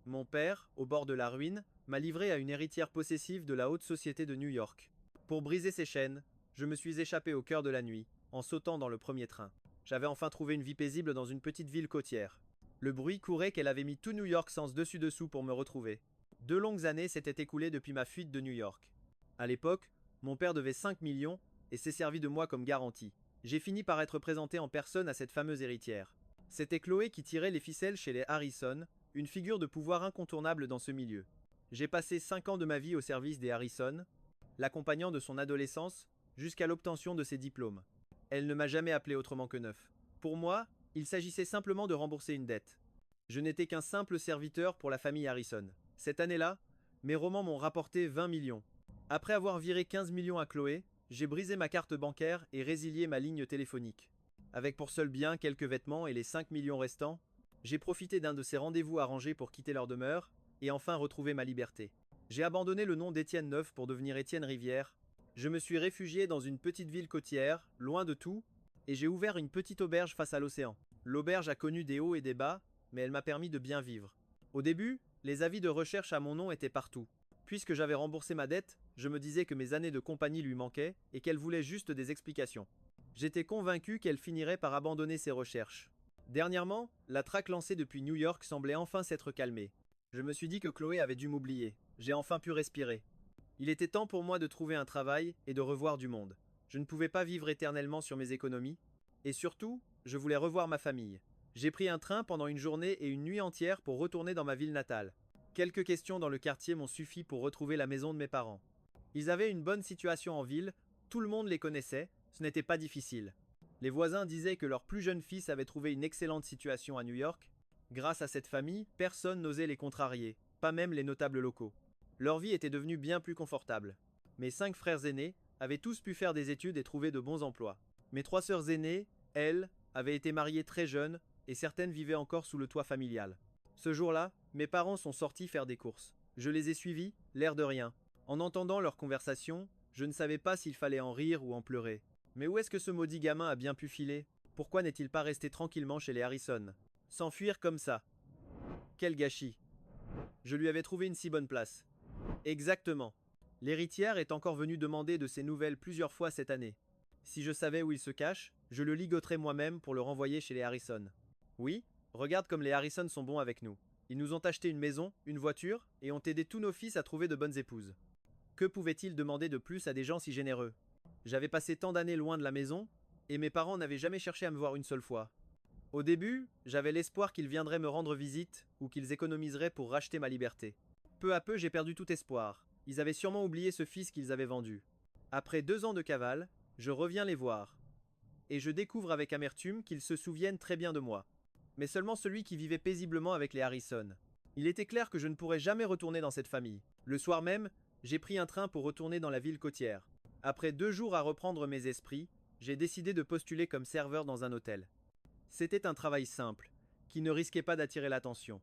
Mon père, au bord de la ruine, m'a livré à une héritière possessive de la haute société de New York. Pour briser ses chaînes, je me suis échappé au cœur de la nuit, en sautant dans le premier train. J'avais enfin trouvé une vie paisible dans une petite ville côtière. Le bruit courait qu'elle avait mis tout New York sens dessus-dessous pour me retrouver. 2 longues années s'étaient écoulées depuis ma fuite de New York. À l'époque, mon père devait 5 millions et s'est servi de moi comme garantie. J'ai fini par être présenté en personne à cette fameuse héritière. C'était Chloé qui tirait les ficelles chez les Harrison, une figure de pouvoir incontournable dans ce milieu. J'ai passé 5 ans de ma vie au service des Harrison, l'accompagnant de son adolescence jusqu'à l'obtention de ses diplômes. Elle ne m'a jamais appelé autrement que neuf. Pour moi, il s'agissait simplement de rembourser une dette. Je n'étais qu'un simple serviteur pour la famille Harrison. Cette année-là, mes romans m'ont rapporté 20 millions. Après avoir viré 15 millions à Chloé, j'ai brisé ma carte bancaire et résilié ma ligne téléphonique. Avec pour seul bien quelques vêtements et les 5 millions restants, j'ai profité d'un de ces rendez-vous arrangés pour quitter leur demeure et enfin retrouver ma liberté. J'ai abandonné le nom d'Étienne Neuf pour devenir Étienne Rivière. Je me suis réfugié dans une petite ville côtière, loin de tout, et j'ai ouvert une petite auberge face à l'océan. L'auberge a connu des hauts et des bas, mais elle m'a permis de bien vivre. Au début, les avis de recherche à mon nom étaient partout. Puisque j'avais remboursé ma dette, je me disais que mes années de compagnie lui manquaient et qu'elle voulait juste des explications. J'étais convaincu qu'elle finirait par abandonner ses recherches. Dernièrement, la traque lancée depuis New York semblait enfin s'être calmée. Je me suis dit que Chloé avait dû m'oublier. J'ai enfin pu respirer. Il était temps pour moi de trouver un travail et de revoir du monde. Je ne pouvais pas vivre éternellement sur mes économies. Et surtout, je voulais revoir ma famille. J'ai pris un train pendant une journée et une nuit entière pour retourner dans ma ville natale. Quelques questions dans le quartier m'ont suffi pour retrouver la maison de mes parents. Ils avaient une bonne situation en ville, tout le monde les connaissait, ce n'était pas difficile. Les voisins disaient que leur plus jeune fils avait trouvé une excellente situation à New York. Grâce à cette famille, personne n'osait les contrarier, pas même les notables locaux. Leur vie était devenue bien plus confortable. Mes 5 frères aînés avaient tous pu faire des études et trouver de bons emplois. Mes 3 sœurs aînées, elles, avaient été mariées très jeunes et certaines vivaient encore sous le toit familial. Ce jour-là, mes parents sont sortis faire des courses. Je les ai suivis, l'air de rien. En entendant leur conversation, je ne savais pas s'il fallait en rire ou en pleurer. Mais où est-ce que ce maudit gamin a bien pu filer? Pourquoi n'est-il pas resté tranquillement chez les Harrison? S'enfuir comme ça. Quel gâchis. Je lui avais trouvé une si bonne place. Exactement. L'héritière est encore venue demander de ses nouvelles plusieurs fois cette année. Si je savais où il se cache, je le ligoterais moi-même pour le renvoyer chez les Harrison. Oui, regarde comme les Harrison sont bons avec nous. Ils nous ont acheté une maison, une voiture, et ont aidé tous nos fils à trouver de bonnes épouses. Que pouvaient-ils demander de plus à des gens si généreux? J'avais passé tant d'années loin de la maison, et mes parents n'avaient jamais cherché à me voir une seule fois. Au début, j'avais l'espoir qu'ils viendraient me rendre visite, ou qu'ils économiseraient pour racheter ma liberté. Peu à peu, j'ai perdu tout espoir. Ils avaient sûrement oublié ce fils qu'ils avaient vendu. Après 2 ans de cavale, je reviens les voir. Et je découvre avec amertume qu'ils se souviennent très bien de moi. Mais seulement celui qui vivait paisiblement avec les Harrison. Il était clair que je ne pourrais jamais retourner dans cette famille. Le soir même, j'ai pris un train pour retourner dans la ville côtière. Après 2 jours à reprendre mes esprits, j'ai décidé de postuler comme serveur dans un hôtel. C'était un travail simple, qui ne risquait pas d'attirer l'attention.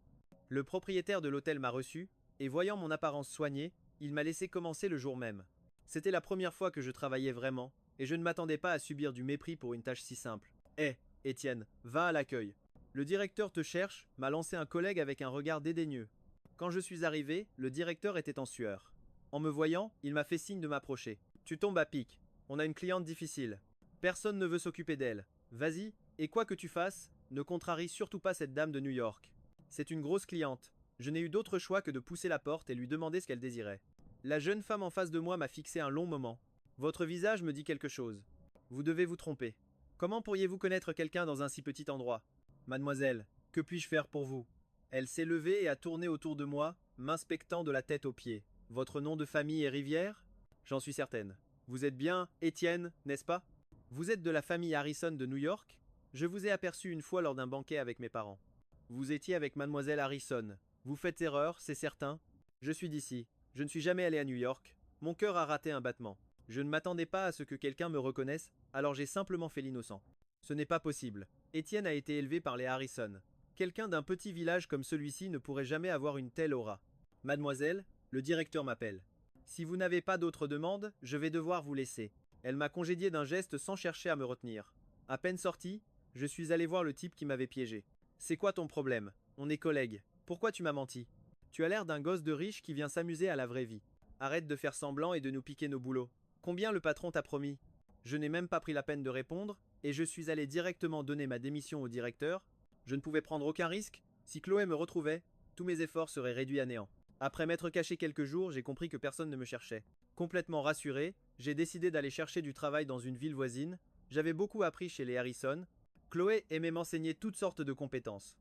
Le propriétaire de l'hôtel m'a reçu, et voyant mon apparence soignée, il m'a laissé commencer le jour même. C'était la première fois que je travaillais vraiment, et je ne m'attendais pas à subir du mépris pour une tâche si simple. Hé, Étienne, va à l'accueil. Le directeur te cherche, m'a lancé un collègue avec un regard dédaigneux. Quand je suis arrivé, le directeur était en sueur. En me voyant, il m'a fait signe de m'approcher. Tu tombes à pic. On a une cliente difficile. Personne ne veut s'occuper d'elle. Vas-y, et quoi que tu fasses, ne contrarie surtout pas cette dame de New York. C'est une grosse cliente. Je n'ai eu d'autre choix que de pousser la porte et lui demander ce qu'elle désirait. La jeune femme en face de moi m'a fixé un long moment. Votre visage me dit quelque chose. Vous devez vous tromper. Comment pourriez-vous connaître quelqu'un dans un si petit endroit? Mademoiselle, que puis-je faire pour vous? Elle s'est levée et a tourné autour de moi, m'inspectant de la tête aux pieds. Votre nom de famille est Rivière? J'en suis certaine. Vous êtes bien Étienne, n'est-ce pas? Vous êtes de la famille Harrison de New York? Je vous ai aperçu une fois lors d'un banquet avec mes parents. Vous étiez avec mademoiselle Harrison. Vous faites erreur, c'est certain. Je suis d'ici. Je ne suis jamais allé à New York. Mon cœur a raté un battement. Je ne m'attendais pas à ce que quelqu'un me reconnaisse, alors j'ai simplement fait l'innocent. Ce n'est pas possible. Étienne a été élevé par les Harrison. Quelqu'un d'un petit village comme celui-ci ne pourrait jamais avoir une telle aura. Mademoiselle, le directeur m'appelle. Si vous n'avez pas d'autres demandes, je vais devoir vous laisser. Elle m'a congédié d'un geste sans chercher à me retenir. À peine sorti, je suis allé voir le type qui m'avait piégé. C'est quoi ton problème? On est collègues. Pourquoi tu m'as menti? Tu as l'air d'un gosse de riche qui vient s'amuser à la vraie vie. Arrête de faire semblant et de nous piquer nos boulots. Combien le patron t'a promis? Je n'ai même pas pris la peine de répondre, et je suis allé directement donner ma démission au directeur. Je ne pouvais prendre aucun risque. Si Chloé me retrouvait, tous mes efforts seraient réduits à néant. Après m'être caché quelques jours, j'ai compris que personne ne me cherchait. Complètement rassuré, j'ai décidé d'aller chercher du travail dans une ville voisine. J'avais beaucoup appris chez les Harrison. Chloé aimait m'enseigner toutes sortes de compétences.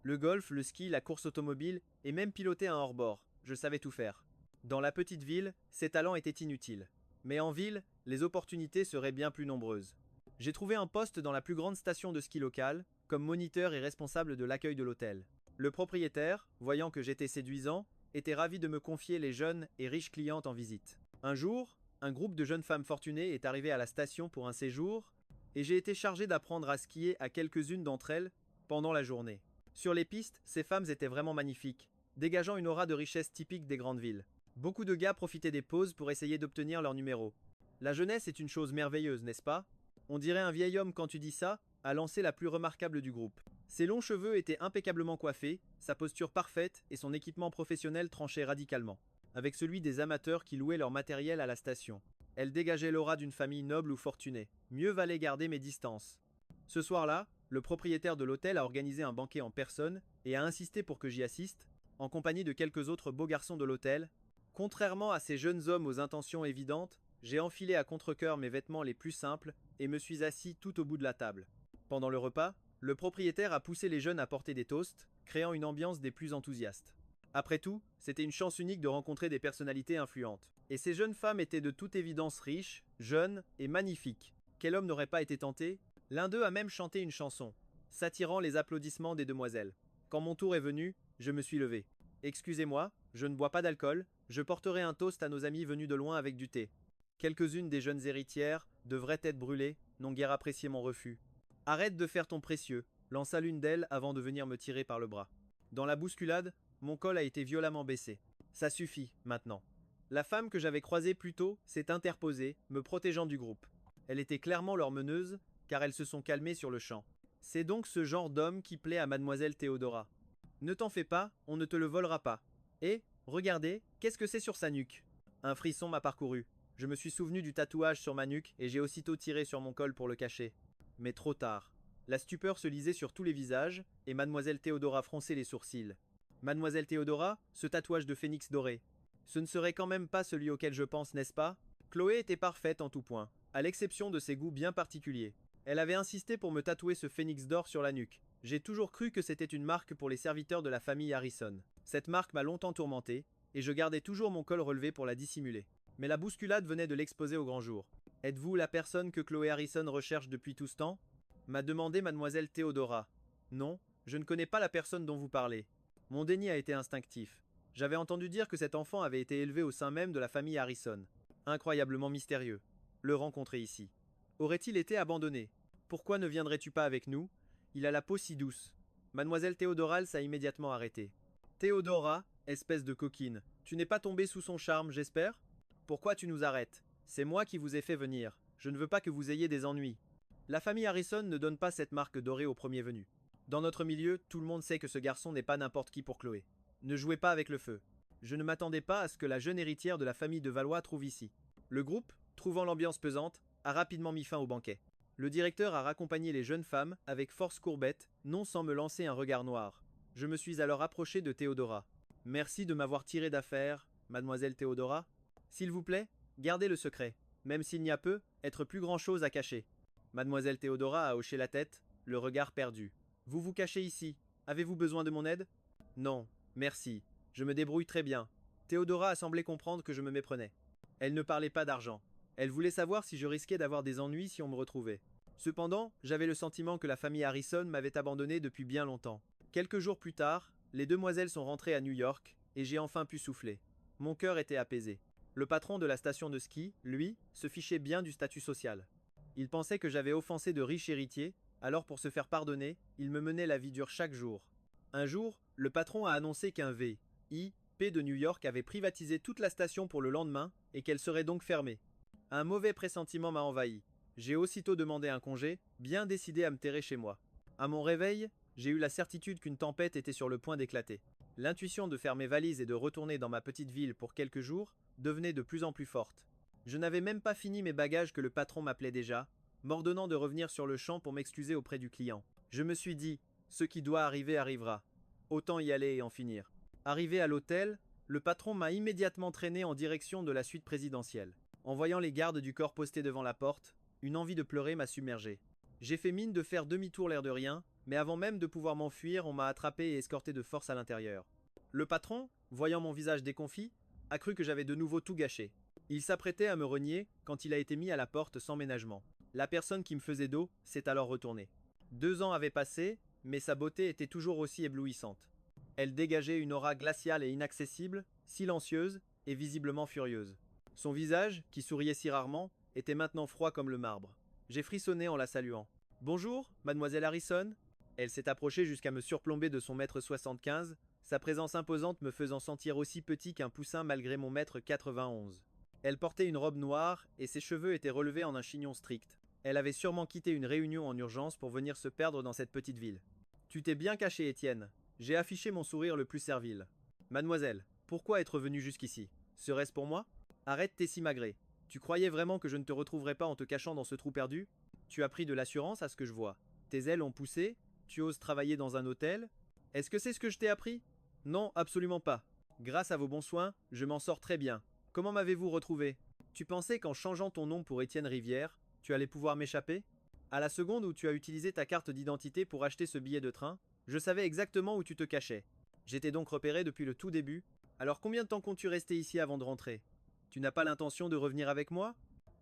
Le golf, le ski, la course automobile et même piloter un hors-bord. Je savais tout faire. Dans la petite ville, ces talents étaient inutiles. Mais en ville, les opportunités seraient bien plus nombreuses. J'ai trouvé un poste dans la plus grande station de ski locale, comme moniteur et responsable de l'accueil de l'hôtel. Le propriétaire, voyant que j'étais séduisant, était ravi de me confier les jeunes et riches clientes en visite. Un jour, un groupe de jeunes femmes fortunées est arrivé à la station pour un séjour, et j'ai été chargé d'apprendre à skier à quelques-unes d'entre elles pendant la journée. Sur les pistes, ces femmes étaient vraiment magnifiques, dégageant une aura de richesse typique des grandes villes. Beaucoup de gars profitaient des pauses pour essayer d'obtenir leur numéro. La jeunesse est une chose merveilleuse, n'est-ce pas? On dirait un vieil homme quand tu dis ça, a lancé la plus remarquable du groupe. Ses longs cheveux étaient impeccablement coiffés, sa posture parfaite et son équipement professionnel tranchaient radicalement, avec celui des amateurs qui louaient leur matériel à la station. Elle dégageait l'aura d'une famille noble ou fortunée. Mieux valait garder mes distances. Ce soir-là, le propriétaire de l'hôtel a organisé un banquet en personne et a insisté pour que j'y assiste, en compagnie de quelques autres beaux garçons de l'hôtel. Contrairement à ces jeunes hommes aux intentions évidentes, j'ai enfilé à contre-cœur mes vêtements les plus simples et me suis assis tout au bout de la table. Pendant le repas, le propriétaire a poussé les jeunes à porter des toasts, créant une ambiance des plus enthousiastes. Après tout, c'était une chance unique de rencontrer des personnalités influentes. Et ces jeunes femmes étaient de toute évidence riches, jeunes et magnifiques. Quel homme n'aurait pas été tenté? L'un d'eux a même chanté une chanson, s'attirant les applaudissements des demoiselles. Quand mon tour est venu, je me suis levé. Excusez-moi, je ne bois pas d'alcool, je porterai un toast à nos amis venus de loin avec du thé. Quelques-unes des jeunes héritières, de vraies têtes brûlées, n'ont guère apprécié mon refus. Arrête de faire ton précieux, lança l'une d'elles avant de venir me tirer par le bras. Dans la bousculade, mon col a été violemment baissé. Ça suffit, maintenant. La femme que j'avais croisée plus tôt s'est interposée, me protégeant du groupe. Elle était clairement leur meneuse, car elles se sont calmées sur le champ. C'est donc ce genre d'homme qui plaît à mademoiselle Théodora. Ne t'en fais pas, on ne te le volera pas. Et, regardez, qu'est-ce que c'est sur sa nuque? Un frisson m'a parcouru. Je me suis souvenu du tatouage sur ma nuque et j'ai aussitôt tiré sur mon col pour le cacher. Mais trop tard. La stupeur se lisait sur tous les visages, et mademoiselle Théodora fronçait les sourcils. Mademoiselle Théodora, ce tatouage de phénix doré. Ce ne serait quand même pas celui auquel je pense, n'est-ce pas? Chloé était parfaite en tout point, à l'exception de ses goûts bien particuliers. Elle avait insisté pour me tatouer ce phénix d'or sur la nuque. J'ai toujours cru que c'était une marque pour les serviteurs de la famille Harrison. Cette marque m'a longtemps tourmenté, et je gardais toujours mon col relevé pour la dissimuler. Mais la bousculade venait de l'exposer au grand jour. Êtes-vous la personne que Chloé Harrison recherche depuis tout ce temps? M'a demandé mademoiselle Théodora. Non, je ne connais pas la personne dont vous parlez. Mon déni a été instinctif. J'avais entendu dire que cet enfant avait été élevé au sein même de la famille Harrison. Incroyablement mystérieux. Le rencontrer ici. Aurait-il été abandonné? Pourquoi ne viendrais-tu pas avec nous? Il a la peau si douce. Mademoiselle Théodora s'a immédiatement arrêté. Théodora, espèce de coquine, tu n'es pas tombée sous son charme, j'espère? Pourquoi tu nous arrêtes? C'est moi qui vous ai fait venir. Je ne veux pas que vous ayez des ennuis. La famille Harrison ne donne pas cette marque dorée au premier venu. Dans notre milieu, tout le monde sait que ce garçon n'est pas n'importe qui pour Chloé. Ne jouez pas avec le feu. Je ne m'attendais pas à ce que la jeune héritière de la famille de Valois trouve ici. Le groupe, trouvant l'ambiance pesante, a rapidement mis fin au banquet. Le directeur a raccompagné les jeunes femmes avec force courbette, non sans me lancer un regard noir. Je me suis alors approché de Théodora. Merci de m'avoir tiré d'affaire, mademoiselle Théodora. S'il vous plaît, gardez le secret, même s'il n'y a peut être plus grand-chose à cacher. Mademoiselle Théodora a hoché la tête, le regard perdu. Vous vous cachez ici. Avez-vous besoin de mon aide? Non, merci. Je me débrouille très bien. Théodora a semblé comprendre que je me méprenais. Elle ne parlait pas d'argent. Elle voulait savoir si je risquais d'avoir des ennuis si on me retrouvait. Cependant, j'avais le sentiment que la famille Harrison m'avait abandonné depuis bien longtemps. Quelques jours plus tard, les demoiselles sont rentrées à New York, et j'ai enfin pu souffler. Mon cœur était apaisé. Le patron de la station de ski, lui, se fichait bien du statut social. Il pensait que j'avais offensé de riches héritiers, alors pour se faire pardonner, il me menait la vie dure chaque jour. Un jour, le patron a annoncé qu'un V.I.P. de New York avait privatisé toute la station pour le lendemain et qu'elle serait donc fermée. Un mauvais pressentiment m'a envahi. J'ai aussitôt demandé un congé, bien décidé à me terrer chez moi. À mon réveil, j'ai eu la certitude qu'une tempête était sur le point d'éclater. L'intuition de faire mes valises et de retourner dans ma petite ville pour quelques jours devenait de plus en plus forte. Je n'avais même pas fini mes bagages que le patron m'appelait déjà, m'ordonnant de revenir sur le champ pour m'excuser auprès du client. Je me suis dit, ce qui doit arriver arrivera. Autant y aller et en finir. Arrivé à l'hôtel, le patron m'a immédiatement traîné en direction de la suite présidentielle. En voyant les gardes du corps postés devant la porte, une envie de pleurer m'a submergé. J'ai fait mine de faire demi-tour l'air de rien, mais avant même de pouvoir m'enfuir, on m'a attrapé et escorté de force à l'intérieur. Le patron, voyant mon visage déconfit, a cru que j'avais de nouveau tout gâché. Il s'apprêtait à me renier quand il a été mis à la porte sans ménagement. La personne qui me faisait dos s'est alors retournée. 2 ans avaient passé, mais sa beauté était toujours aussi éblouissante. Elle dégageait une aura glaciale et inaccessible, silencieuse et visiblement furieuse. Son visage, qui souriait si rarement, était maintenant froid comme le marbre. J'ai frissonné en la saluant. « Bonjour, mademoiselle Harrison ?» Elle s'est approchée jusqu'à me surplomber de son mètre 75, sa présence imposante me faisant sentir aussi petit qu'un poussin malgré mon mètre 91. Elle portait une robe noire et ses cheveux étaient relevés en un chignon strict. Elle avait sûrement quitté une réunion en urgence pour venir se perdre dans cette petite ville. « Tu t'es bien caché, Étienne. » J'ai affiché mon sourire le plus servile. « Mademoiselle, pourquoi être venue jusqu'ici? Serait-ce pour moi? Arrête tes simagrées. Tu croyais vraiment que je ne te retrouverais pas en te cachant dans ce trou perdu? Tu as pris de l'assurance à ce que je vois. Tes ailes ont poussé? Tu oses travailler dans un hôtel? Est-ce que c'est ce que je t'ai appris? Non, absolument pas. Grâce à vos bons soins, je m'en sors très bien. Comment m'avez-vous retrouvé? Tu pensais qu'en changeant ton nom pour Étienne Rivière, tu allais pouvoir m'échapper? À la seconde où tu as utilisé ta carte d'identité pour acheter ce billet de train, je savais exactement où tu te cachais. J'étais donc repéré depuis le tout début. Alors combien de temps comptes-tu rester ici avant de rentrer? Tu n'as pas l'intention de revenir avec moi?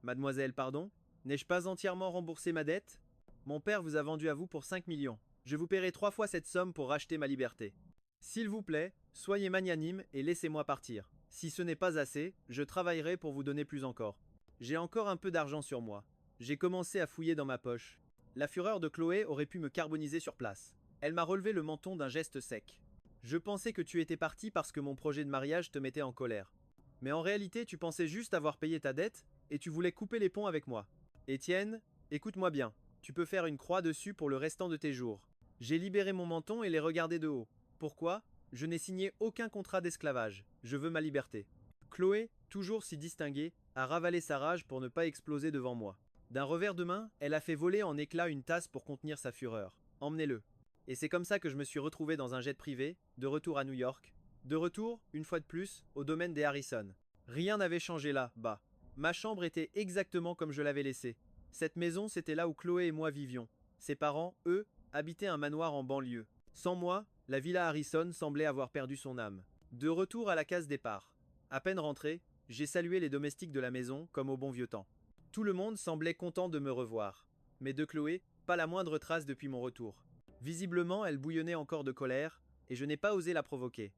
Mademoiselle, pardon? N'ai-je pas entièrement remboursé ma dette? Mon père vous a vendu à vous pour 5 millions. Je vous paierai 3 fois cette somme pour racheter ma liberté. S'il vous plaît, soyez magnanime et laissez-moi partir. Si ce n'est pas assez, je travaillerai pour vous donner plus encore. J'ai encore un peu d'argent sur moi. J'ai commencé à fouiller dans ma poche. La fureur de Chloé aurait pu me carboniser sur place. Elle m'a relevé le menton d'un geste sec. Je pensais que tu étais parti parce que mon projet de mariage te mettait en colère. Mais en réalité, tu pensais juste avoir payé ta dette et tu voulais couper les ponts avec moi. Étienne, écoute-moi bien. Tu peux faire une croix dessus pour le restant de tes jours. J'ai libéré mon menton et l'ai regardé de haut. Pourquoi? Je n'ai signé aucun contrat d'esclavage. Je veux ma liberté. Chloé, toujours si distinguée, a ravalé sa rage pour ne pas exploser devant moi. D'un revers de main, elle a fait voler en éclats une tasse pour contenir sa fureur. Emmenez-le. Et c'est comme ça que je me suis retrouvé dans un jet privé, de retour à New York. De retour, une fois de plus, au domaine des Harrison. Rien n'avait changé là, bas. Ma chambre était exactement comme je l'avais laissée. Cette maison, c'était là où Chloé et moi vivions. Ses parents, eux, habitaient un manoir en banlieue. Sans moi, la villa Harrison semblait avoir perdu son âme. De retour à la case départ. À peine rentré, j'ai salué les domestiques de la maison, comme au bon vieux temps. Tout le monde semblait content de me revoir. Mais de Chloé, pas la moindre trace depuis mon retour. Visiblement, elle bouillonnait encore de colère, et je n'ai pas osé la provoquer.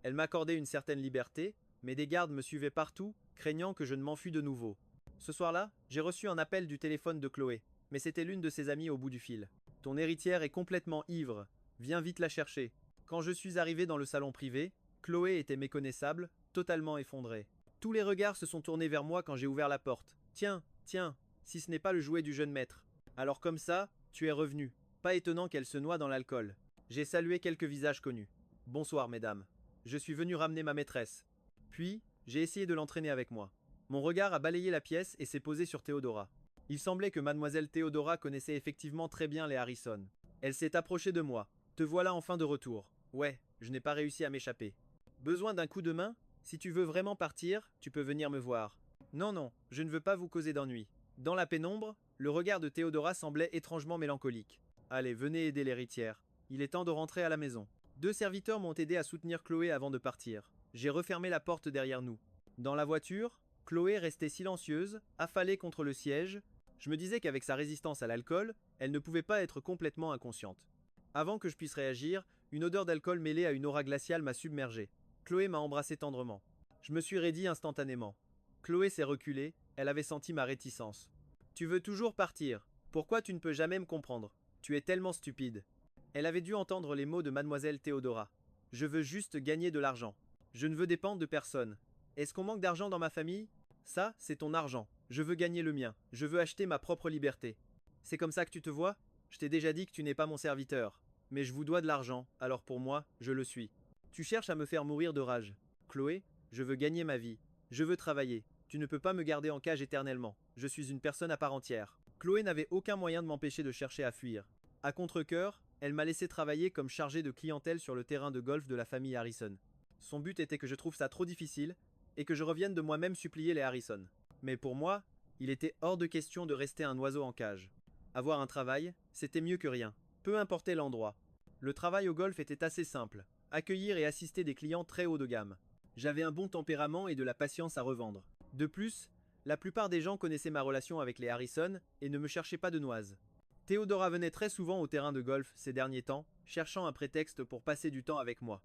Elle m'accordait une certaine liberté, mais des gardes me suivaient partout, craignant que je ne m'enfuis de nouveau. Ce soir-là, j'ai reçu un appel du téléphone de Chloé, mais c'était l'une de ses amies au bout du fil. « Ton héritière est complètement ivre. Viens vite la chercher. » Quand je suis arrivé dans le salon privé, Chloé était méconnaissable, totalement effondrée. Tous les regards se sont tournés vers moi quand j'ai ouvert la porte. « Tiens, tiens, si ce n'est pas le jouet du jeune maître. Alors comme ça, tu es revenu. Pas étonnant qu'elle se noie dans l'alcool. » J'ai salué quelques visages connus. « Bonsoir, mesdames. Je suis venu ramener ma maîtresse. » Puis, j'ai essayé de l'entraîner avec moi. Mon regard a balayé la pièce et s'est posé sur Théodora. Il semblait que mademoiselle Théodora connaissait effectivement très bien les Harrison. Elle s'est approchée de moi. « Te voilà enfin de retour. Ouais, je n'ai pas réussi à m'échapper. Besoin d'un coup de main? Si tu veux vraiment partir, tu peux venir me voir. » Non, non, je ne veux pas vous causer d'ennui. Dans la pénombre, le regard de Théodora semblait étrangement mélancolique. Allez, venez aider l'héritière. Il est temps de rentrer à la maison. 2 serviteurs m'ont aidé à soutenir Chloé avant de partir. J'ai refermé la porte derrière nous. Dans la voiture, Chloé restait silencieuse, affalée contre le siège. Je me disais qu'avec sa résistance à l'alcool, elle ne pouvait pas être complètement inconsciente. Avant que je puisse réagir, une odeur d'alcool mêlée à une aura glaciale m'a submergé. Chloé m'a embrassé tendrement. Je me suis raidi instantanément. Chloé s'est reculée, elle avait senti ma réticence. « Tu veux toujours partir. Pourquoi tu ne peux jamais me comprendre? Tu es tellement stupide. » Elle avait dû entendre les mots de mademoiselle Théodora. « Je veux juste gagner de l'argent. Je ne veux dépendre de personne. Est-ce qu'on manque d'argent dans ma famille? Ça, c'est ton argent. Je veux gagner le mien. Je veux acheter ma propre liberté. C'est comme ça que tu te vois? Je t'ai déjà dit que tu n'es pas mon serviteur. Mais je vous dois de l'argent, alors pour moi, je le suis. Tu cherches à me faire mourir de rage. Chloé, je veux gagner ma vie. Je veux travailler. Tu ne peux pas me garder en cage éternellement. Je suis une personne à part entière. Chloé n'avait aucun moyen de m'empêcher de chercher à fuir. À contre-cœur, elle m'a laissé travailler comme chargé de clientèle sur le terrain de golf de la famille Harrison. Son but était que je trouve ça trop difficile et que je revienne de moi-même supplier les Harrison. Mais pour moi, il était hors de question de rester un oiseau en cage. Avoir un travail, c'était mieux que rien, peu importait l'endroit. Le travail au golf était assez simple, accueillir et assister des clients très haut de gamme. J'avais un bon tempérament et de la patience à revendre. De plus, la plupart des gens connaissaient ma relation avec les Harrison et ne me cherchaient pas de noises. Théodora venait très souvent au terrain de golf ces derniers temps, cherchant un prétexte pour passer du temps avec moi.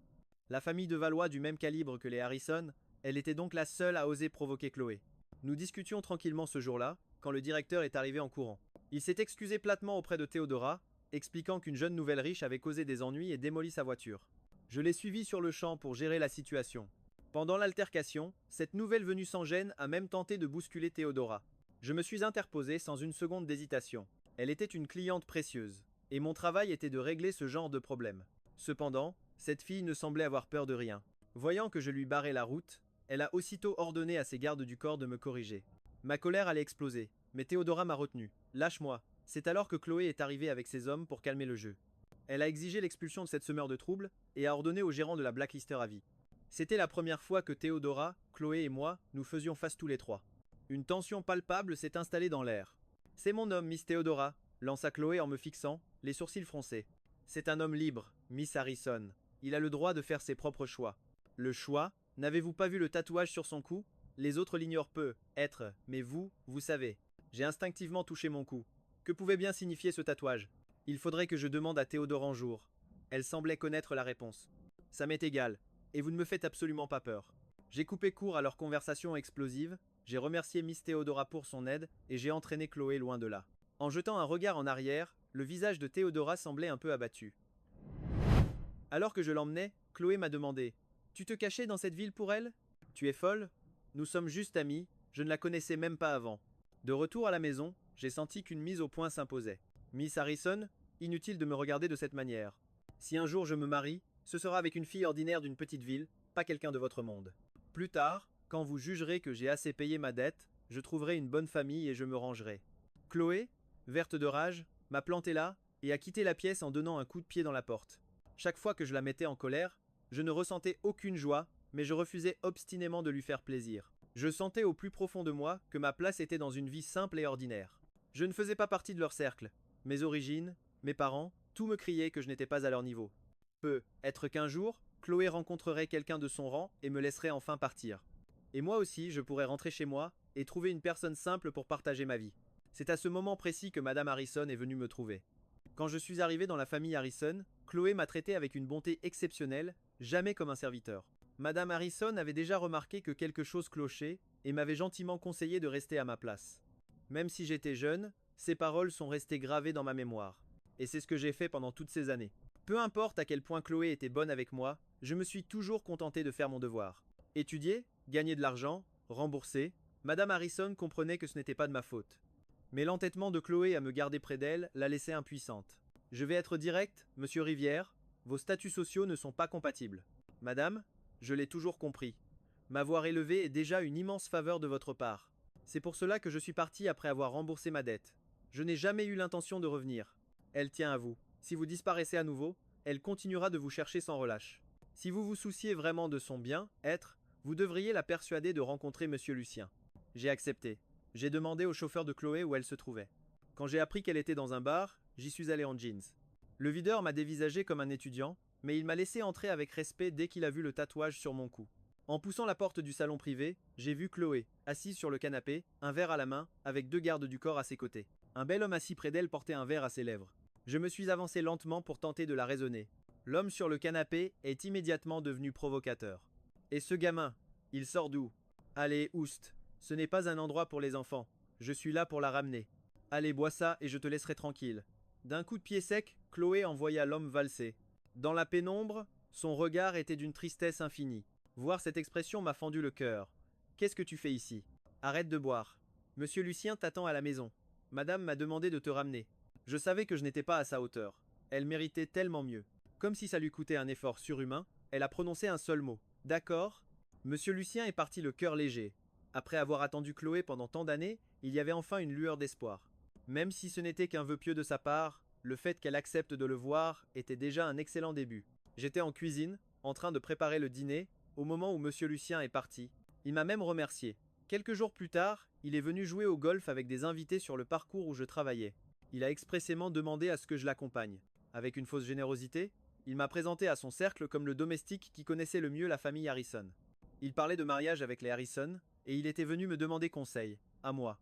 La famille de Valois du même calibre que les Harrison, elle était donc la seule à oser provoquer Chloé. Nous discutions tranquillement ce jour-là, quand le directeur est arrivé en courant. Il s'est excusé platement auprès de Théodora, expliquant qu'une jeune nouvelle riche avait causé des ennuis et démoli sa voiture. Je l'ai suivi sur le champ pour gérer la situation. Pendant l'altercation, cette nouvelle venue sans gêne a même tenté de bousculer Théodora. Je me suis interposé sans une seconde d'hésitation. Elle était une cliente précieuse, et mon travail était de régler ce genre de problème. Cependant, cette fille ne semblait avoir peur de rien. Voyant que je lui barrais la route, elle a aussitôt ordonné à ses gardes du corps de me corriger. Ma colère allait exploser, mais Théodora m'a retenu. Lâche-moi. C'est alors que Chloé est arrivée avec ses hommes pour calmer le jeu. Elle a exigé l'expulsion de cette semeur de troubles et a ordonné au gérant de la Blacklister à vie. C'était la première fois que Théodora, Chloé et moi, nous faisions face tous les trois. Une tension palpable s'est installée dans l'air. C'est mon homme, Miss Théodora, lança Chloé en me fixant, les sourcils froncés. C'est un homme libre, Miss Harrison. Il a le droit de faire ses propres choix. Le choix? N'avez-vous pas vu le tatouage sur son cou? Les autres l'ignorent peu, être, mais vous, vous savez. J'ai instinctivement touché mon cou. Que pouvait bien signifier ce tatouage? Il faudrait que je demande à Théodora un jour. Elle semblait connaître la réponse. Ça m'est égal, et vous ne me faites absolument pas peur. J'ai coupé court à leur conversation explosive, j'ai remercié Miss Théodora pour son aide, et j'ai entraîné Chloé loin de là. En jetant un regard en arrière, le visage de Théodora semblait un peu abattu. Alors que je l'emmenais, Chloé m'a demandé « Tu te cachais dans cette ville pour elle? Tu es folle? Nous sommes juste amis, je ne la connaissais même pas avant. » De retour à la maison, j'ai senti qu'une mise au point s'imposait. Miss Harrison, inutile de me regarder de cette manière. Si un jour je me marie, ce sera avec une fille ordinaire d'une petite ville, pas quelqu'un de votre monde. Plus tard, quand vous jugerez que j'ai assez payé ma dette, je trouverai une bonne famille et je me rangerai. Chloé, verte de rage, m'a planté là et a quitté la pièce en donnant un coup de pied dans la porte. Chaque fois que je la mettais en colère, je ne ressentais aucune joie, mais je refusais obstinément de lui faire plaisir. Je sentais au plus profond de moi que ma place était dans une vie simple et ordinaire. Je ne faisais pas partie de leur cercle. Mes origines, mes parents, tout me criait que je n'étais pas à leur niveau. Être qu'un jour, Chloé rencontrerait quelqu'un de son rang et me laisserait enfin partir. Et moi aussi, je pourrais rentrer chez moi et trouver une personne simple pour partager ma vie. C'est à ce moment précis que Madame Harrison est venue me trouver. Quand je suis arrivé dans la famille Harrison, Chloé m'a traité avec une bonté exceptionnelle, jamais comme un serviteur. Madame Harrison avait déjà remarqué que quelque chose clochait et m'avait gentiment conseillé de rester à ma place. Même si j'étais jeune, ces paroles sont restées gravées dans ma mémoire. Et c'est ce que j'ai fait pendant toutes ces années. Peu importe à quel point Chloé était bonne avec moi, je me suis toujours contenté de faire mon devoir. Étudier, gagner de l'argent, rembourser, Madame Harrison comprenait que ce n'était pas de ma faute. Mais l'entêtement de Chloé à me garder près d'elle la laissait impuissante. Je vais être direct, monsieur Rivière, vos statuts sociaux ne sont pas compatibles. Madame, je l'ai toujours compris. M'avoir élevé est déjà une immense faveur de votre part. C'est pour cela que je suis parti après avoir remboursé ma dette. Je n'ai jamais eu l'intention de revenir. Elle tient à vous. Si vous disparaissez à nouveau, elle continuera de vous chercher sans relâche. Si vous vous souciez vraiment de son bien-être, vous devriez la persuader de rencontrer monsieur Lucien. J'ai accepté. J'ai demandé au chauffeur de Chloé où elle se trouvait. Quand j'ai appris qu'elle était dans un bar, j'y suis allé en jeans. Le videur m'a dévisagé comme un étudiant, mais il m'a laissé entrer avec respect dès qu'il a vu le tatouage sur mon cou. En poussant la porte du salon privé, j'ai vu Chloé, assise sur le canapé, un verre à la main, avec deux gardes du corps à ses côtés. Un bel homme assis près d'elle portait un verre à ses lèvres. Je me suis avancé lentement pour tenter de la raisonner. L'homme sur le canapé est immédiatement devenu provocateur. Et ce gamin, il sort d'où? Allez, oust, ce n'est pas un endroit pour les enfants. Je suis là pour la ramener. Allez, bois ça et je te laisserai tranquille. D'un coup de pied sec, Chloé envoya l'homme valser. Dans la pénombre, son regard était d'une tristesse infinie. Voir cette expression m'a fendu le cœur. Qu'est-ce que tu fais ici? Arrête de boire. Monsieur Lucien t'attend à la maison. Madame m'a demandé de te ramener. Je savais que je n'étais pas à sa hauteur. Elle méritait tellement mieux. Comme si ça lui coûtait un effort surhumain, Elle a prononcé un seul mot. D'accord. Monsieur Lucien est parti le cœur léger. Après avoir attendu Chloé pendant tant d'années, il y avait enfin une lueur d'espoir. Même si ce n'était qu'un vœu pieux de sa part, le fait qu'elle accepte de le voir était déjà un excellent début. J'étais en cuisine, en train de préparer le dîner, au moment où Monsieur Lucien est parti. Il m'a même remercié. Quelques jours plus tard, il est venu jouer au golf avec des invités sur le parcours où je travaillais. Il a expressément demandé à ce que je l'accompagne. Avec une fausse générosité, il m'a présenté à son cercle comme le domestique qui connaissait le mieux la famille Harrison. Il parlait de mariage avec les Harrison, et il était venu me demander conseil, à moi.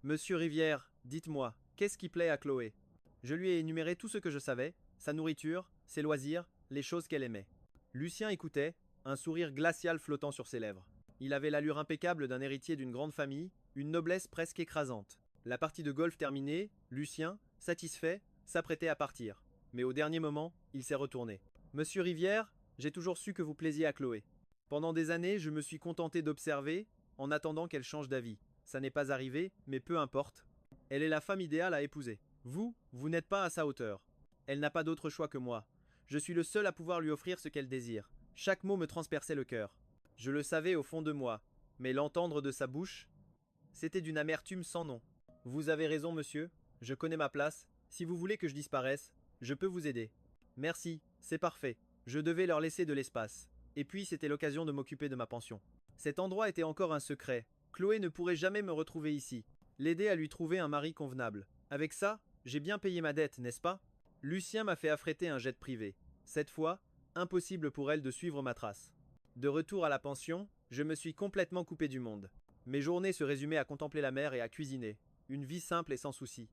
Monsieur Rivière, dites-moi, qu'est-ce qui plaît à Chloé? Je lui ai énuméré tout ce que je savais, sa nourriture, ses loisirs, les choses qu'elle aimait. Lucien écoutait, un sourire glacial flottant sur ses lèvres. Il avait l'allure impeccable d'un héritier d'une grande famille, une noblesse presque écrasante. La partie de golf terminée, Lucien, satisfait, s'apprêtait à partir. Mais au dernier moment, il s'est retourné. Monsieur Rivière, j'ai toujours su que vous plaisiez à Chloé. Pendant des années, je me suis contenté d'observer, en attendant qu'elle change d'avis. Ça n'est pas arrivé, mais peu importe. Elle est la femme idéale à épouser. Vous n'êtes pas à sa hauteur. Elle n'a pas d'autre choix que moi. Je suis le seul à pouvoir lui offrir ce qu'elle désire. Chaque mot me transperçait le cœur. Je le savais au fond de moi, mais l'entendre de sa bouche, c'était d'une amertume sans nom. Vous avez raison, monsieur, je connais ma place. Si vous voulez que je disparaisse, je peux vous aider. Merci, c'est parfait. Je devais leur laisser de l'espace. Et puis c'était l'occasion de m'occuper de ma pension. Cet endroit était encore un secret. Chloé ne pourrait jamais me retrouver ici. L'aider à lui trouver un mari convenable. Avec ça, j'ai bien payé ma dette, n'est-ce pas? Lucien m'a fait affréter un jet privé. Cette fois, impossible pour elle de suivre ma trace. De retour à la pension, je me suis complètement coupé du monde. Mes journées se résumaient à contempler la mer et à cuisiner. Une vie simple et sans soucis.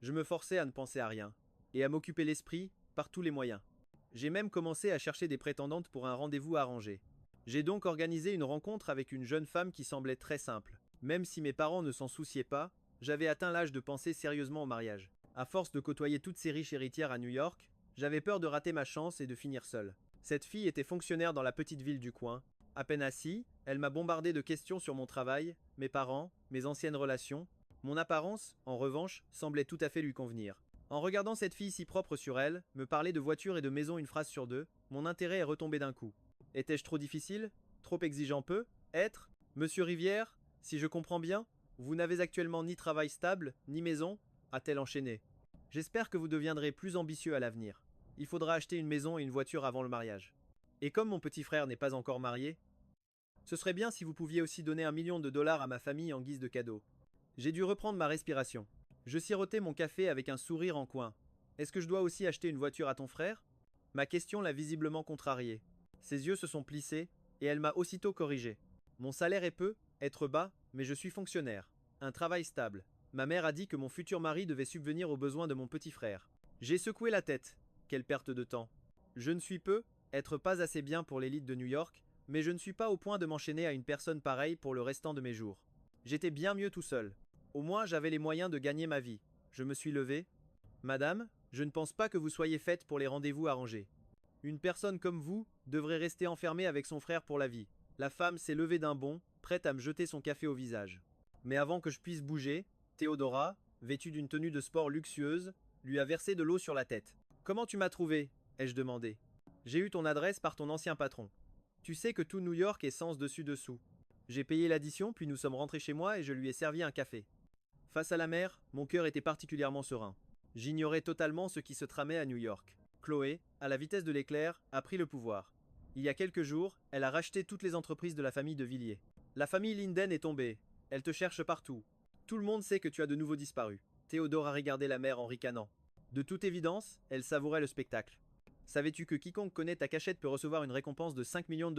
Je me forçais à ne penser à rien. Et à m'occuper l'esprit par tous les moyens. J'ai même commencé à chercher des prétendantes pour un rendez-vous arrangé. J'ai donc organisé une rencontre avec une jeune femme qui semblait très simple. Même si mes parents ne s'en souciaient pas, j'avais atteint l'âge de penser sérieusement au mariage. À force de côtoyer toutes ces riches héritières à New York, j'avais peur de rater ma chance et de finir seule. Cette fille était fonctionnaire dans la petite ville du coin. À peine assis, elle m'a bombardé de questions sur mon travail, mes parents, mes anciennes relations. Mon apparence, en revanche, semblait tout à fait lui convenir. En regardant cette fille si propre sur elle, me parler de voiture et de maison une phrase sur deux, mon intérêt est retombé d'un coup. Étais-je trop difficile? Trop exigeant peu? Être? Monsieur Rivière, si je comprends bien, vous n'avez actuellement ni travail stable, ni maison, a-t-elle enchaîné. J'espère que vous deviendrez plus ambitieux à l'avenir. Il faudra acheter une maison et une voiture avant le mariage. Et comme mon petit frère n'est pas encore marié, ce serait bien si vous pouviez aussi donner $1 million à ma famille en guise de cadeau. J'ai dû reprendre ma respiration. Je sirotais mon café avec un sourire en coin. Est-ce que je dois aussi acheter une voiture à ton frère? Ma question l'a visiblement contrariée. Ses yeux se sont plissés, et elle m'a aussitôt corrigé. Mon salaire est peu, être bas, mais je suis fonctionnaire. Un travail stable. Ma mère a dit que mon futur mari devait subvenir aux besoins de mon petit frère. J'ai secoué la tête. Quelle perte de temps. Je ne suis peu, être pas assez bien pour l'élite de New York, mais je ne suis pas au point de m'enchaîner à une personne pareille pour le restant de mes jours. J'étais bien mieux tout seul. Au moins j'avais les moyens de gagner ma vie. Je me suis levé. Madame, je ne pense pas que vous soyez faite pour les rendez-vous arrangés. Une personne comme vous devrait rester enfermée avec son frère pour la vie. La femme s'est levée d'un bond, prête à me jeter son café au visage. Mais avant que je puisse bouger, Théodora, vêtue d'une tenue de sport luxueuse, lui a versé de l'eau sur la tête. Comment tu m'as trouvé? Ai-je demandé. J'ai eu ton adresse par ton ancien patron. Tu sais que tout New York est sens dessus dessous. J'ai payé l'addition, puis nous sommes rentrés chez moi et je lui ai servi un café. Face à la mer, mon cœur était particulièrement serein. J'ignorais totalement ce qui se tramait à New York. Chloé, à la vitesse de l'éclair, a pris le pouvoir. Il y a quelques jours, elle a racheté toutes les entreprises de la famille de Villiers. La famille Linden est tombée. Elle te cherche partout. Tout le monde sait que tu as de nouveau disparu. Théodore a regardé la mer en ricanant. De toute évidence, elle savourait le spectacle. Savais-tu que quiconque connaît ta cachette peut recevoir une récompense de $5 millions?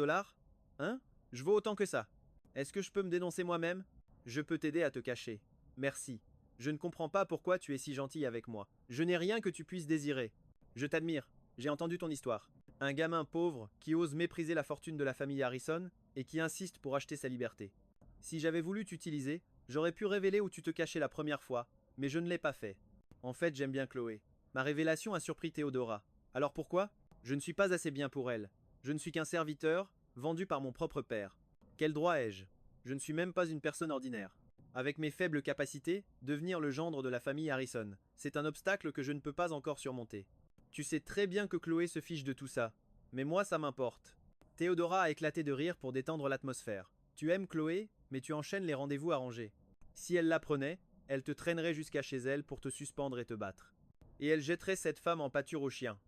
Hein? Je vaux autant que ça. Est-ce que je peux me dénoncer moi-même? Je peux t'aider à te cacher. Merci. Je ne comprends pas pourquoi tu es si gentil avec moi. Je n'ai rien que tu puisses désirer. Je t'admire. J'ai entendu ton histoire. Un gamin pauvre qui ose mépriser la fortune de la famille Harrison et qui insiste pour acheter sa liberté. Si j'avais voulu t'utiliser, j'aurais pu révéler où tu te cachais la première fois, mais je ne l'ai pas fait. En fait, j'aime bien Chloé. Ma révélation a surpris Théodora. Alors pourquoi? Je ne suis pas assez bien pour elle. Je ne suis qu'un serviteur, vendu par mon propre père. Quel droit ai-je? Je ne suis même pas une personne ordinaire. Avec mes faibles capacités, devenir le gendre de la famille Harrison, c'est un obstacle que je ne peux pas encore surmonter. Tu sais très bien que Chloé se fiche de tout ça. Mais moi, ça m'importe. Théodora a éclaté de rire pour détendre l'atmosphère. Tu aimes Chloé, mais tu enchaînes les rendez-vous arrangés. Si elle l'apprenait, elle te traînerait jusqu'à chez elle pour te suspendre et te battre. Et elle jetterait cette femme en pâture aux chiens.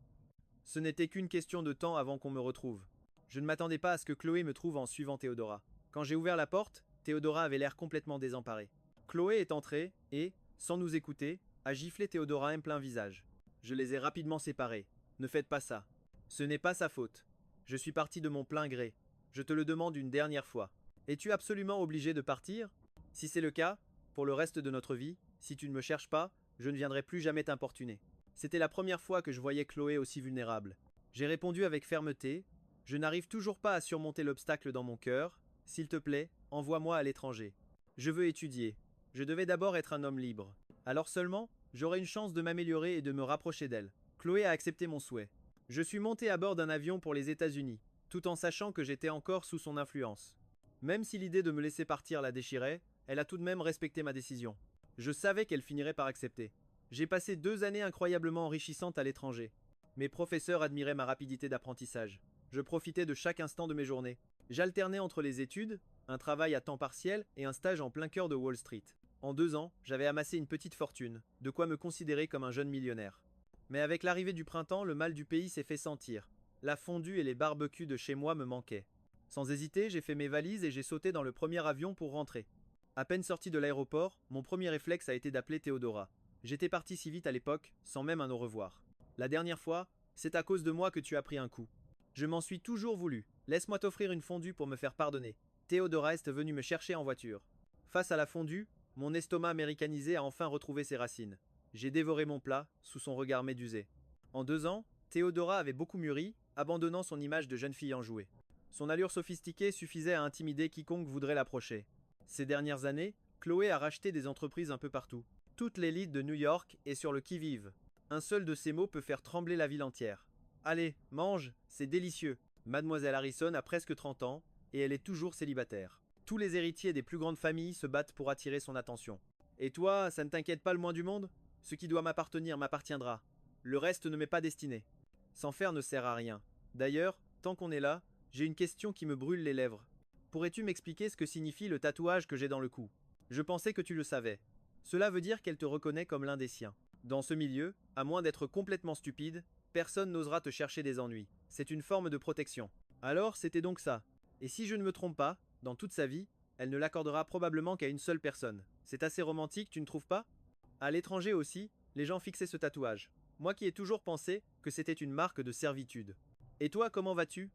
Ce n'était qu'une question de temps avant qu'on me retrouve. Je ne m'attendais pas à ce que Chloé me trouve en suivant Théodora. Quand j'ai ouvert la porte, Théodora avait l'air complètement désemparée. Chloé est entrée et, sans nous écouter, a giflé Théodora en plein visage. Je les ai rapidement séparés. Ne faites pas ça. Ce n'est pas sa faute. Je suis parti de mon plein gré. Je te le demande une dernière fois. Es-tu absolument obligé de partir? Si c'est le cas, pour le reste de notre vie, si tu ne me cherches pas, je ne viendrai plus jamais t'importuner. C'était la première fois que je voyais Chloé aussi vulnérable. J'ai répondu avec fermeté. Je n'arrive toujours pas à surmonter l'obstacle dans mon cœur. S'il te plaît, envoie-moi à l'étranger. Je veux étudier. Je devais d'abord être un homme libre. Alors seulement, j'aurai une chance de m'améliorer et de me rapprocher d'elle. Chloé a accepté mon souhait. Je suis monté à bord d'un avion pour les États-Unis, tout en sachant que j'étais encore sous son influence. Même si l'idée de me laisser partir la déchirait, elle a tout de même respecté ma décision. Je savais qu'elle finirait par accepter. J'ai passé 2 années incroyablement enrichissantes à l'étranger. Mes professeurs admiraient ma rapidité d'apprentissage. Je profitais de chaque instant de mes journées. J'alternais entre les études, un travail à temps partiel et un stage en plein cœur de Wall Street. En 2 ans, j'avais amassé une petite fortune, de quoi me considérer comme un jeune millionnaire. Mais avec l'arrivée du printemps, le mal du pays s'est fait sentir. La fondue et les barbecues de chez moi me manquaient. Sans hésiter, j'ai fait mes valises et j'ai sauté dans le premier avion pour rentrer. À peine sorti de l'aéroport, mon premier réflexe a été d'appeler Théodora. J'étais parti si vite à l'époque, sans même un au revoir. La dernière fois, c'est à cause de moi que tu as pris un coup. Je m'en suis toujours voulu. Laisse-moi t'offrir une fondue pour me faire pardonner. Théodora est venue me chercher en voiture. Face à la fondue, mon estomac américanisé a enfin retrouvé ses racines. J'ai dévoré mon plat, sous son regard médusé. En 2 ans, Théodora avait beaucoup mûri, abandonnant son image de jeune fille enjouée. Son allure sophistiquée suffisait à intimider quiconque voudrait l'approcher. Ces dernières années, Chloé a racheté des entreprises un peu partout. Toute l'élite de New York est sur le qui-vive. Un seul de ces mots peut faire trembler la ville entière. Allez, mange, c'est délicieux. Mademoiselle Harrison a presque 30 ans, et elle est toujours célibataire. Tous les héritiers des plus grandes familles se battent pour attirer son attention. Et toi, ça ne t'inquiète pas le moins du monde? Ce qui doit m'appartenir m'appartiendra. Le reste ne m'est pas destiné. S'en faire ne sert à rien. D'ailleurs, tant qu'on est là, j'ai une question qui me brûle les lèvres. Pourrais-tu m'expliquer ce que signifie le tatouage que j'ai dans le cou? Je pensais que tu le savais. Cela veut dire qu'elle te reconnaît comme l'un des siens. Dans ce milieu, à moins d'être complètement stupide, personne n'osera te chercher des ennuis. C'est une forme de protection. Alors, c'était donc ça. Et si je ne me trompe pas, dans toute sa vie, elle ne l'accordera probablement qu'à une seule personne. C'est assez romantique, tu ne trouves pas? À l'étranger aussi, les gens fixaient ce tatouage. Moi qui ai toujours pensé que c'était une marque de servitude. Et toi, comment vas-tu?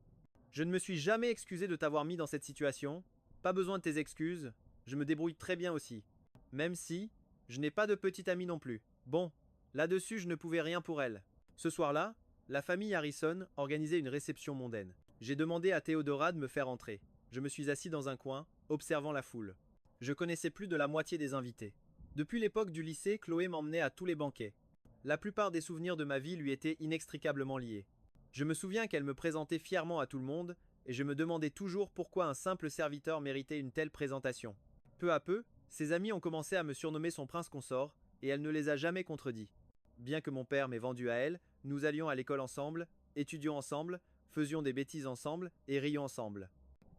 Je ne me suis jamais excusé de t'avoir mis dans cette situation. Pas besoin de tes excuses. Je me débrouille très bien aussi. Même si, je n'ai pas de petite amie non plus. Bon, là-dessus, je ne pouvais rien pour elle. Ce soir-là, la famille Harrison organisait une réception mondaine. J'ai demandé à Théodora de me faire entrer. Je me suis assis dans un coin, observant la foule. Je connaissais plus de la moitié des invités. Depuis l'époque du lycée, Chloé m'emmenait à tous les banquets. La plupart des souvenirs de ma vie lui étaient inextricablement liés. Je me souviens qu'elle me présentait fièrement à tout le monde, et je me demandais toujours pourquoi un simple serviteur méritait une telle présentation. Peu à peu, ses amis ont commencé à me surnommer son prince consort, et elle ne les a jamais contredits. Bien que mon père m'ait vendu à elle, nous allions à l'école ensemble, étudions ensemble, faisions des bêtises ensemble et rions ensemble.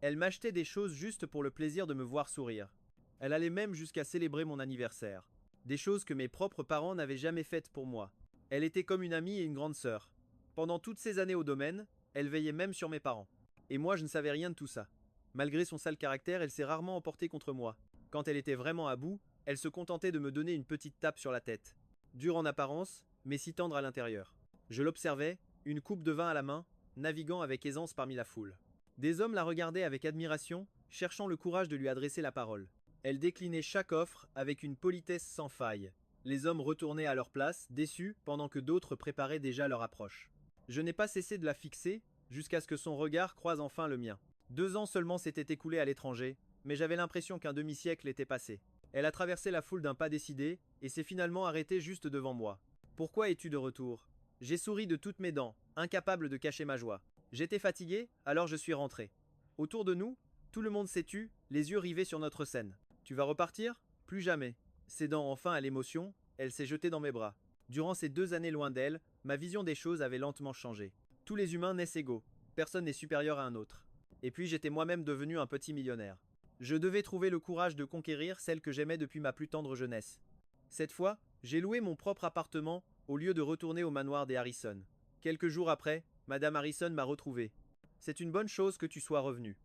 Elle m'achetait des choses juste pour le plaisir de me voir sourire. Elle allait même jusqu'à célébrer mon anniversaire. Des choses que mes propres parents n'avaient jamais faites pour moi. Elle était comme une amie et une grande sœur. Pendant toutes ces années au domaine, elle veillait même sur mes parents. Et moi je ne savais rien de tout ça. Malgré son sale caractère, elle s'est rarement emportée contre moi. Quand elle était vraiment à bout, elle se contentait de me donner une petite tape sur la tête. Dure en apparence, mais si tendre à l'intérieur. Je l'observais, une coupe de vin à la main, naviguant avec aisance parmi la foule. Des hommes la regardaient avec admiration, cherchant le courage de lui adresser la parole. Elle déclinait chaque offre avec une politesse sans faille. Les hommes retournaient à leur place, déçus, pendant que d'autres préparaient déjà leur approche. Je n'ai pas cessé de la fixer, jusqu'à ce que son regard croise enfin le mien. 2 ans seulement s'étaient écoulés à l'étranger, mais j'avais l'impression qu'un demi-siècle était passé. Elle a traversé la foule d'un pas décidé, et s'est finalement arrêtée juste devant moi. Pourquoi es-tu de retour? J'ai souri de toutes mes dents, incapable de cacher ma joie. J'étais fatigué, alors je suis rentré. Autour de nous, tout le monde s'est tu, les yeux rivés sur notre scène. Tu vas repartir? Plus jamais. Cédant enfin à l'émotion, elle s'est jetée dans mes bras. Durant ces 2 années loin d'elle, ma vision des choses avait lentement changé. Tous les humains naissent égaux. Personne n'est supérieur à un autre. Et puis j'étais moi-même devenu un petit millionnaire. Je devais trouver le courage de conquérir celle que j'aimais depuis ma plus tendre jeunesse. Cette fois, j'ai loué mon propre appartement au lieu de retourner au manoir des Harrison. Quelques jours après, Madame Harrison m'a retrouvé. C'est une bonne chose que tu sois revenu.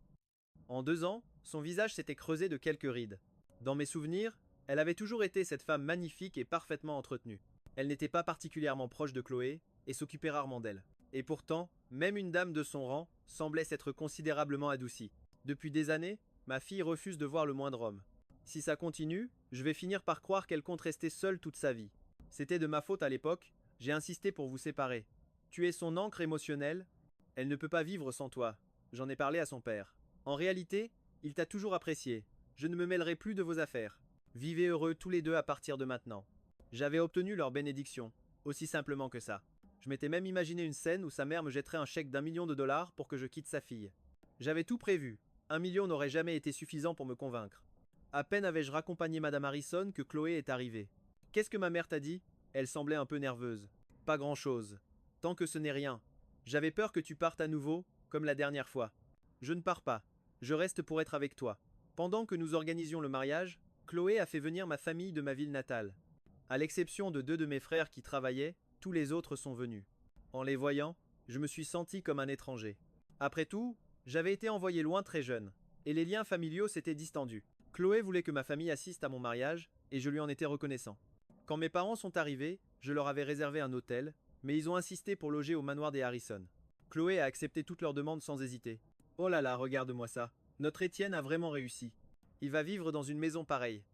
En 2 ans, son visage s'était creusé de quelques rides. Dans mes souvenirs, elle avait toujours été cette femme magnifique et parfaitement entretenue. Elle n'était pas particulièrement proche de Chloé et s'occupait rarement d'elle. Et pourtant, même une dame de son rang semblait s'être considérablement adoucie. Depuis des années, ma fille refuse de voir le moindre homme. Si ça continue, je vais finir par croire qu'elle compte rester seule toute sa vie. C'était de ma faute à l'époque, j'ai insisté pour vous séparer. Tu es son ancre émotionnelle, elle ne peut pas vivre sans toi. J'en ai parlé à son père. En réalité, il t'a toujours apprécié. Je ne me mêlerai plus de vos affaires. Vivez heureux tous les deux à partir de maintenant. J'avais obtenu leur bénédiction, aussi simplement que ça. Je m'étais même imaginé une scène où sa mère me jetterait un chèque d'1 million de dollars pour que je quitte sa fille. J'avais tout prévu. 1 million n'aurait jamais été suffisant pour me convaincre. À peine avais-je raccompagné Madame Harrison que Chloé est arrivée. Qu'est-ce que ma mère t'a dit? Elle semblait un peu nerveuse. Pas grand-chose. Tant que ce n'est rien. J'avais peur que tu partes à nouveau, comme la dernière fois. Je ne pars pas. Je reste pour être avec toi. Pendant que nous organisions le mariage, Chloé a fait venir ma famille de ma ville natale. À l'exception de 2 de mes frères qui travaillaient, tous les autres sont venus. En les voyant, je me suis senti comme un étranger. Après tout, j'avais été envoyé loin très jeune, et les liens familiaux s'étaient distendus. Chloé voulait que ma famille assiste à mon mariage, et je lui en étais reconnaissant. Quand mes parents sont arrivés, je leur avais réservé un hôtel, mais ils ont insisté pour loger au manoir des Harrison. Chloé a accepté toutes leurs demandes sans hésiter. Oh là là, regarde-moi ça. Notre Étienne a vraiment réussi. Il va vivre dans une maison pareille.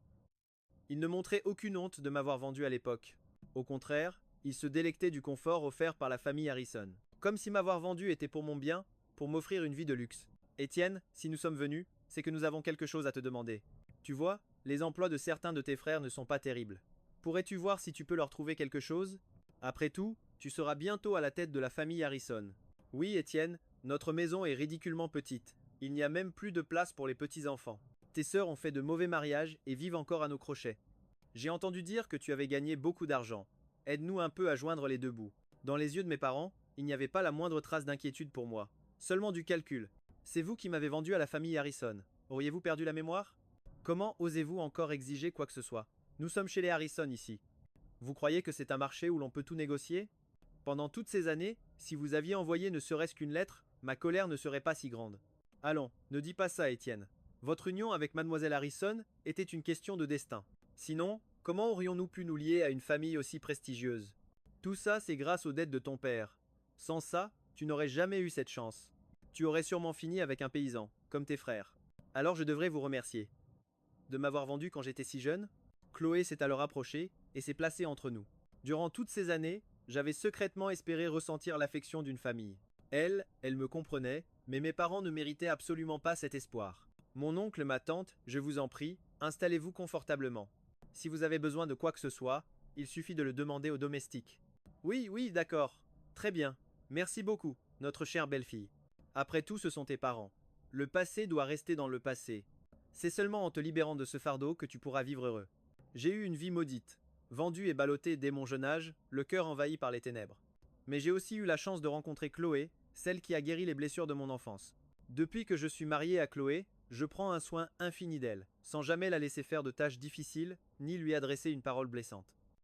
Il ne montrait aucune honte de m'avoir vendu à l'époque. Au contraire, il se délectait du confort offert par la famille Harrison. Comme si m'avoir vendu était pour mon bien, pour m'offrir une vie de luxe. Étienne, si nous sommes venus, c'est que nous avons quelque chose à te demander. Tu vois, les emplois de certains de tes frères ne sont pas terribles. Pourrais-tu voir si tu peux leur trouver quelque chose? Après tout, tu seras bientôt à la tête de la famille Harrison. Oui, Étienne, notre maison est ridiculement petite. Il n'y a même plus de place pour les petits-enfants. Tes sœurs ont fait de mauvais mariages et vivent encore à nos crochets. J'ai entendu dire que tu avais gagné beaucoup d'argent. Aide-nous un peu à joindre les deux bouts. Dans les yeux de mes parents, il n'y avait pas la moindre trace d'inquiétude pour moi. Seulement du calcul. C'est vous qui m'avez vendu à la famille Harrison. Auriez-vous perdu la mémoire? Comment osez-vous encore exiger quoi que ce soit? Nous sommes chez les Harrison ici. Vous croyez que c'est un marché où l'on peut tout négocier? Pendant toutes ces années, si vous aviez envoyé ne serait-ce qu'une lettre, ma colère ne serait pas si grande. Allons, ne dis pas ça, Étienne. Votre union avec mademoiselle Harrison était une question de destin. Sinon, comment aurions-nous pu nous lier à une famille aussi prestigieuse? Tout ça, c'est grâce aux dettes de ton père. Sans ça, tu n'aurais jamais eu cette chance. Tu aurais sûrement fini avec un paysan, comme tes frères. Alors je devrais vous remercier. De m'avoir vendu quand j'étais si jeune? Chloé s'est alors approchée et s'est placée entre nous. Durant toutes ces années, j'avais secrètement espéré ressentir l'affection d'une famille. Elle me comprenait, mais mes parents ne méritaient absolument pas cet espoir. Mon oncle, ma tante, je vous en prie, installez-vous confortablement. Si vous avez besoin de quoi que ce soit, il suffit de le demander aux domestiques. Oui, oui, d'accord. Très bien. Merci beaucoup, notre chère belle-fille. Après tout, ce sont tes parents. Le passé doit rester dans le passé. C'est seulement en te libérant de ce fardeau que tu pourras vivre heureux. J'ai eu une vie maudite. Vendu et ballotté dès mon jeune âge, le cœur envahi par les ténèbres. Mais j'ai aussi eu la chance de rencontrer Chloé, celle qui a guéri les blessures de mon enfance. Depuis que je suis marié à Chloé, je prends un soin infini d'elle, sans jamais la laisser faire de tâches difficiles, ni lui adresser une parole blessante.